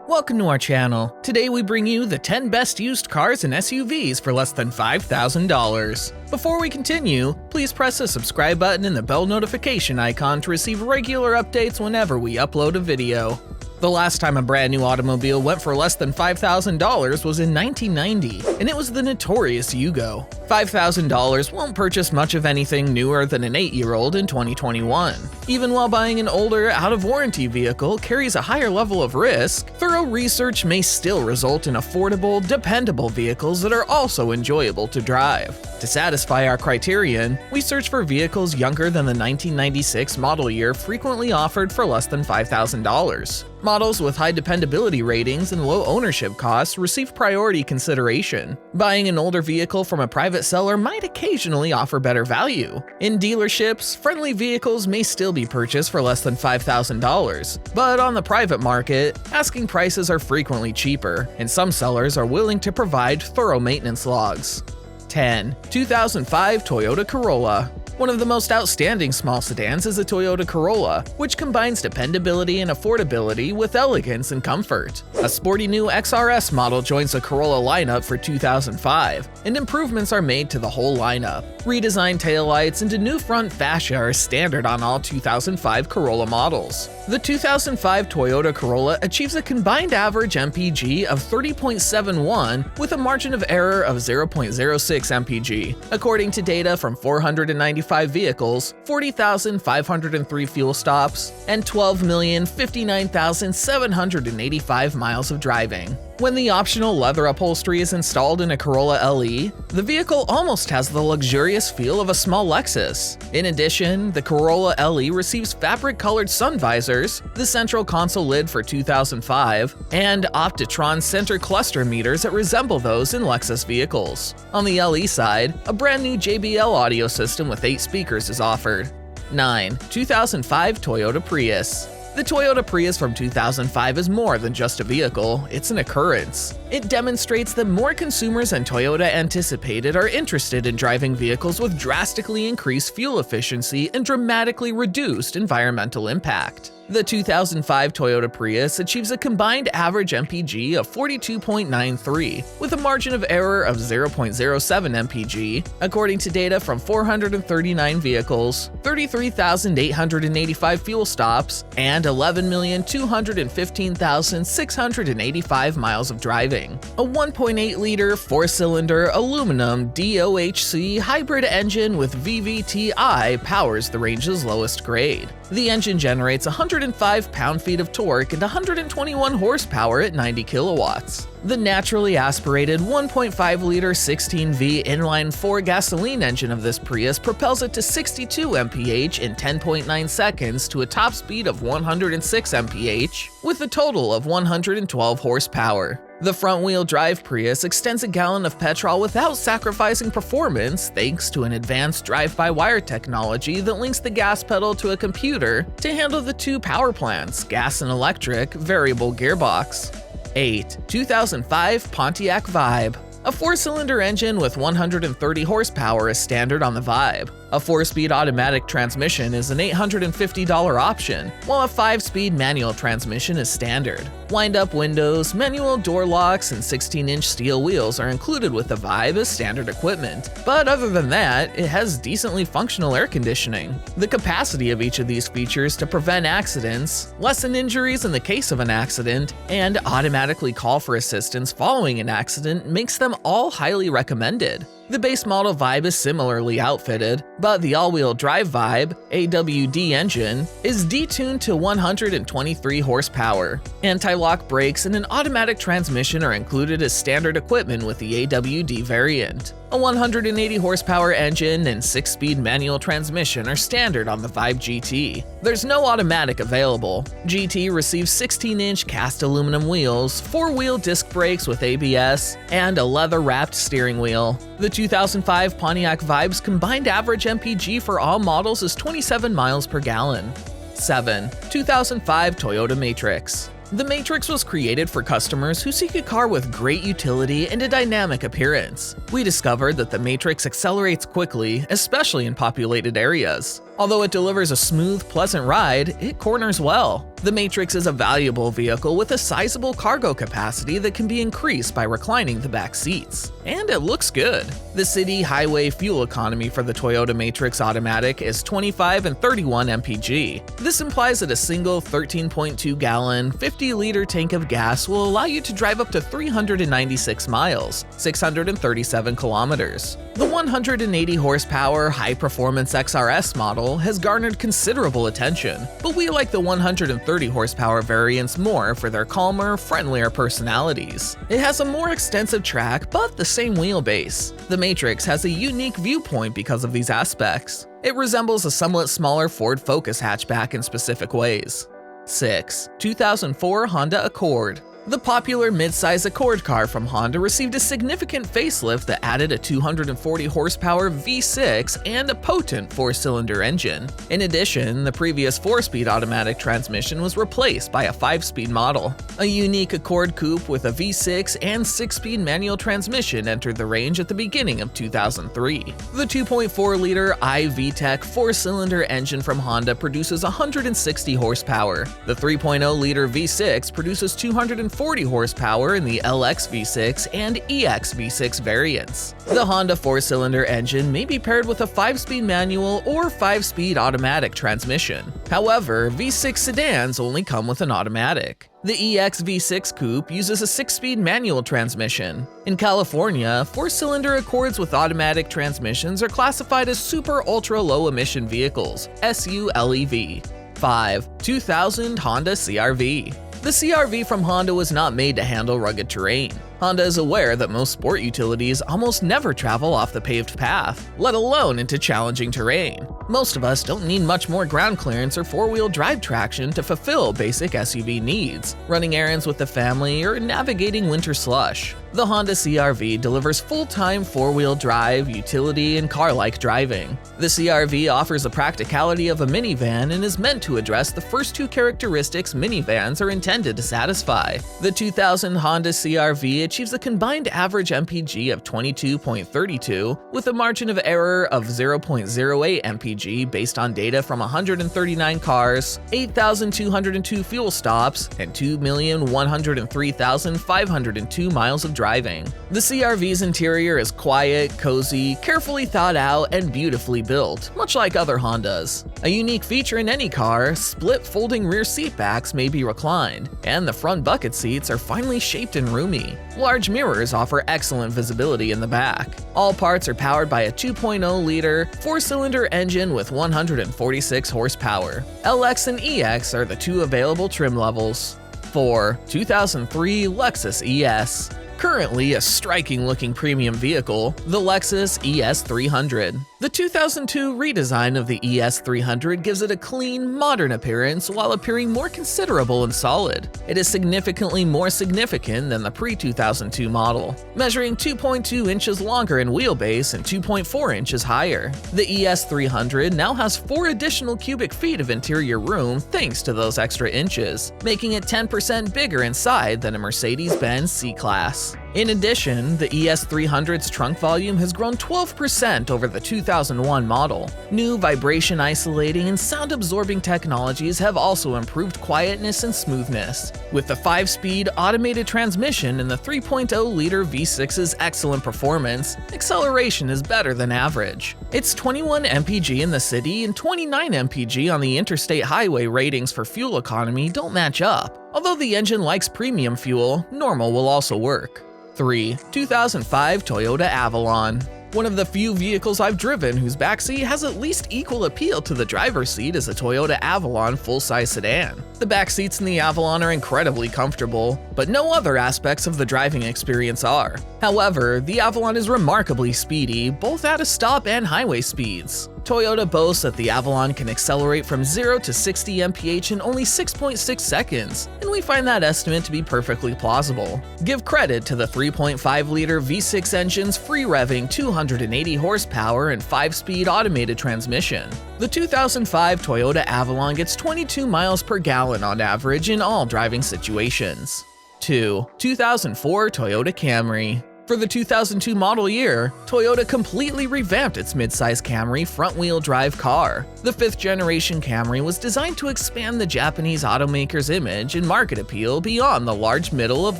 Welcome to our channel. Today we bring you the 10 best used cars and SUVs for less than $5,000. Before we continue, please press the subscribe button and the bell notification icon to receive regular updates whenever we upload a video. The last time a brand new automobile went for less than $5,000 was in 1990, and it was the notorious Yugo. $5,000 won't purchase much of anything newer than an 8-year-old in 2021. Even while buying an older, out-of-warranty vehicle carries a higher level of risk, thorough research may still result in affordable, dependable vehicles that are also enjoyable to drive. To satisfy our criterion, we search for vehicles younger than the 1996 model year frequently offered for less than $5,000. Models with high dependability ratings and low ownership costs receive priority consideration. Buying an older vehicle from a private seller might occasionally offer better value. In dealerships, friendly vehicles may still be purchased for less than $5,000, but on the private market, asking prices are frequently cheaper, and some sellers are willing to provide thorough maintenance logs. 10. 2005 Toyota Corolla. One of the most outstanding small sedans is the Toyota Corolla, which combines dependability and affordability with elegance and comfort. A sporty new XRS model joins the Corolla lineup for 2005, and improvements are made to the whole lineup. Redesigned taillights and a new front fascia are standard on all 2005 Corolla models. The 2005 Toyota Corolla achieves a combined average MPG of 30.71 with a margin of error of 0.06 mpg. According to data from 495 vehicles, 40,503 fuel stops, and 12,059,785 miles of driving. When the optional leather upholstery is installed in a Corolla LE, the vehicle almost has the luxurious feel of a small Lexus. In addition, the Corolla LE receives fabric-colored sun visors, the central console lid for 2005, and Optitron center cluster meters that resemble those in Lexus vehicles. On the LE side, a brand new JBL audio system with 8 speakers is offered. 9. 2005 Toyota Prius. The Toyota Prius from 2005 is more than just a vehicle, it's an occurrence. It demonstrates that more consumers than Toyota anticipated are interested in driving vehicles with drastically increased fuel efficiency and dramatically reduced environmental impact. The 2005 Toyota Prius achieves a combined average MPG of 42.93, with a margin of error of 0.07 mpg. According to data from 439 vehicles, 33,885 fuel stops, and 11,215,685 miles of driving. A 1.8-liter 4-cylinder aluminum DOHC hybrid engine with VVT-i powers the range's lowest grade. The engine generates 105 pound-feet of torque and 121 horsepower at 90 kilowatts. The naturally aspirated 1.5-liter 16V inline-4 gasoline engine of this Prius propels it to 62 mph in 10.9 seconds to a top speed of 106 mph, with a total of 112 horsepower. The front-wheel drive Prius extends a gallon of petrol without sacrificing performance thanks to an advanced drive-by-wire technology that links the gas pedal to a computer to handle the 2 power plants, gas and electric, variable gearbox. 8. 2005 Pontiac Vibe. A 4-cylinder engine with 130 horsepower is standard on the Vibe. A 4-speed automatic transmission is an $850 option, while a 5-speed manual transmission is standard. Wind-up windows, manual door locks, and 16-inch steel wheels are included with the Vibe as standard equipment, but other than that, it has decently functional air conditioning. The capacity of each of these features to prevent accidents, lessen injuries in the case of an accident, and automatically call for assistance following an accident makes them all highly recommended. The base model Vibe is similarly outfitted, but the all-wheel drive Vibe AWD engine is detuned to 123 horsepower. Anti-lock brakes and an automatic transmission are included as standard equipment with the AWD variant. A 180 horsepower engine and 6-speed manual transmission are standard on the Vibe GT. There's no automatic available. GT receives 16-inch cast aluminum wheels, 4-wheel disc brakes with ABS, and a leather-wrapped steering wheel. The 2005 Pontiac Vibe's combined average MPG for all models is 27 miles per gallon. 7. 2005 Toyota Matrix. The Matrix was created for customers who seek a car with great utility and a dynamic appearance. We discovered that the Matrix accelerates quickly, especially in populated areas. Although it delivers a smooth, pleasant ride, it corners well. The Matrix is a valuable vehicle with a sizable cargo capacity that can be increased by reclining the back seats. And it looks good. The city highway fuel economy for the Toyota Matrix Automatic is 25 and 31 mpg. This implies that a single 13.2-gallon, 50-liter tank of gas will allow you to drive up to 396 miles, 637 kilometers. The 180 horsepower high-performance XRS model has garnered considerable attention, but we like the 130 horsepower variants more for their calmer, friendlier personalities. It has a more extensive track, but the same wheelbase. The Matrix has a unique viewpoint because of these aspects. It resembles a somewhat smaller Ford Focus hatchback in specific ways. 6. 2004 Honda Accord. The popular midsize Accord car from Honda received a significant facelift that added a 240 horsepower V6 and a potent 4-cylinder engine. In addition, the previous 4-speed automatic transmission was replaced by a 5-speed model. A unique Accord coupe with a V6 and 6-speed manual transmission entered the range at the beginning of 2003. The 2.4-liter iVTEC 4-cylinder engine from Honda produces 160 horsepower. The 3.0-liter V6 produces 240 horsepower in the LX V6 and EX V6 variants. The Honda 4-cylinder engine may be paired with a 5-speed manual or 5-speed automatic transmission. However, V6 sedans only come with an automatic. The EX V6 coupe uses a 6-speed manual transmission. In California, 4-cylinder Accords with automatic transmissions are classified as super ultra-low emission vehicles, SULEV. 5. 2000 Honda CRV. The CRV from Honda was not made to handle rugged terrain. Honda is aware that most sport utilities almost never travel off the paved path, let alone into challenging terrain. Most of us don't need much more ground clearance or four-wheel drive traction to fulfill basic SUV needs, running errands with the family, or navigating winter slush. The Honda CRV delivers full-time four-wheel drive, utility, and car-like driving. The CRV offers the practicality of a minivan and is meant to address the first two characteristics minivans are intended to satisfy. The 2000 Honda CRV achieves a combined average MPG of 22.32, with a margin of error of 0.08 mpg based on data from 139 cars, 8,202 fuel stops, and 2,103,502 miles of driving. The CRV's interior is quiet, cozy, carefully thought out, and beautifully built, much like other Hondas. A unique feature in any car, split folding rear seat backs may be reclined, and the front bucket seats are finely shaped and roomy. Large mirrors offer excellent visibility in the back. All parts are powered by a 2.0-liter, 4-cylinder engine with 146 horsepower. LX and EX are the two available trim levels. 4. 2003 Lexus ES. Currently a striking-looking premium vehicle, the Lexus ES300. The 2002 redesign of the ES300 gives it a clean, modern appearance while appearing more considerable and solid. It is significantly more significant than the pre-2002 model, measuring 2.2 inches longer in wheelbase and 2.4 inches higher. The ES300 now has 4 additional cubic feet of interior room thanks to those extra inches, making it 10% bigger inside than a Mercedes-Benz C-Class. In addition, the ES300's trunk volume has grown 12% over the 2001 model. New vibration isolating and sound absorbing technologies have also improved quietness and smoothness. With the 5-speed automated transmission and the 3.0-liter V6's excellent performance, acceleration is better than average. Its 21 mpg in the city and 29 mpg on the interstate highway ratings for fuel economy don't match up. Although the engine likes premium fuel, normal will also work. 3. 2005 Toyota Avalon. One of the few vehicles I've driven whose backseat has at least equal appeal to the driver's seat as a Toyota Avalon full-size sedan. The back seats in the Avalon are incredibly comfortable, but no other aspects of the driving experience are. However, the Avalon is remarkably speedy, both at a stop and highway speeds. Toyota boasts that the Avalon can accelerate from 0 to 60 mph in only 6.6 seconds, and we find that estimate to be perfectly plausible. Give credit to the 3.5-liter V6 engine's free-revving 280 horsepower and 5-speed automated transmission. The 2005 Toyota Avalon gets 22 miles per gallon on average in all driving situations. 2. 2004 Toyota Camry. For the 2002 model year, Toyota completely revamped its midsize Camry front-wheel drive car. The 5th generation Camry was designed to expand the Japanese automaker's image and market appeal beyond the large middle of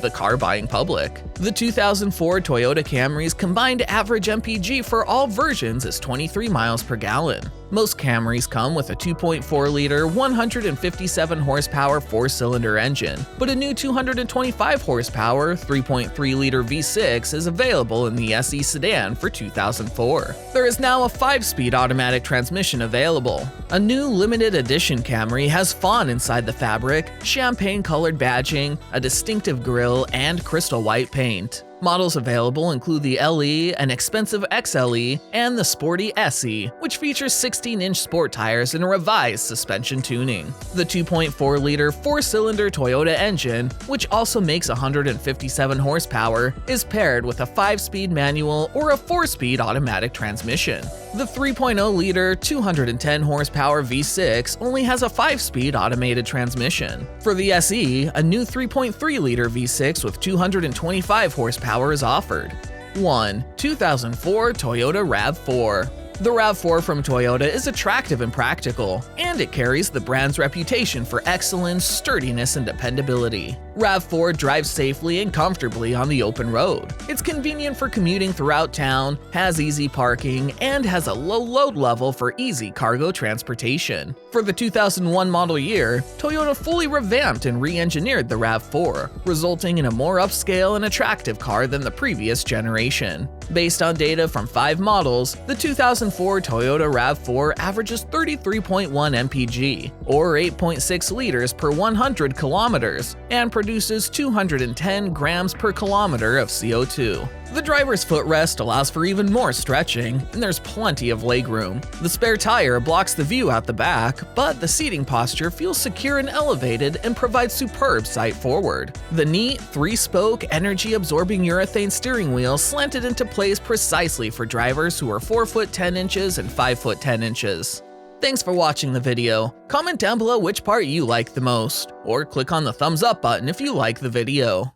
the car-buying public. The 2004 Toyota Camry's combined average MPG for all versions is 23 miles per gallon. Most Camrys come with a 2.4-liter, 157-horsepower 4-cylinder engine, but a new 225-horsepower, 3.3-liter V6 is available in the SE sedan for 2004. There is now a 5-speed automatic transmission available. A new limited edition Camry has fawn inside the fabric, champagne-colored badging, a distinctive grille, and crystal white paint. Models available include the LE, an expensive XLE, and the sporty SE, which features 16-inch sport tires and a revised suspension tuning. The 2.4-liter 4-cylinder Toyota engine, which also makes 157 horsepower, is paired with a 5-speed manual or a 4-speed automatic transmission. The 3.0-liter 210-horsepower V6 only has a 5-speed automated transmission. For the SE, a new 3.3-liter V6 with 225 horsepower is offered. 1. 2004 Toyota RAV4. The RAV4 from Toyota is attractive and practical, and it carries the brand's reputation for excellence, sturdiness, and dependability. RAV4 drives safely and comfortably on the open road. It's convenient for commuting throughout town, has easy parking, and has a low load level for easy cargo transportation. For the 2001 model year, Toyota fully revamped and re-engineered the RAV4, resulting in a more upscale and attractive car than the previous generation. Based on data from 5 models, the 2004 Toyota RAV4 averages 33.1 mpg, or 8.6 liters per 100 kilometers, and produces 210 grams per kilometer of CO2. The driver's footrest allows for even more stretching, and there's plenty of legroom. The spare tire blocks the view out the back, but the seating posture feels secure and elevated and provides superb sight forward. The neat, 3-spoke, energy-absorbing urethane steering wheel slanted into place precisely for drivers who are 4 foot 10 inches and 5 foot 10 inches. Thanks for watching the video. Comment down below which part you like the most, or click on the thumbs up button if you like the video.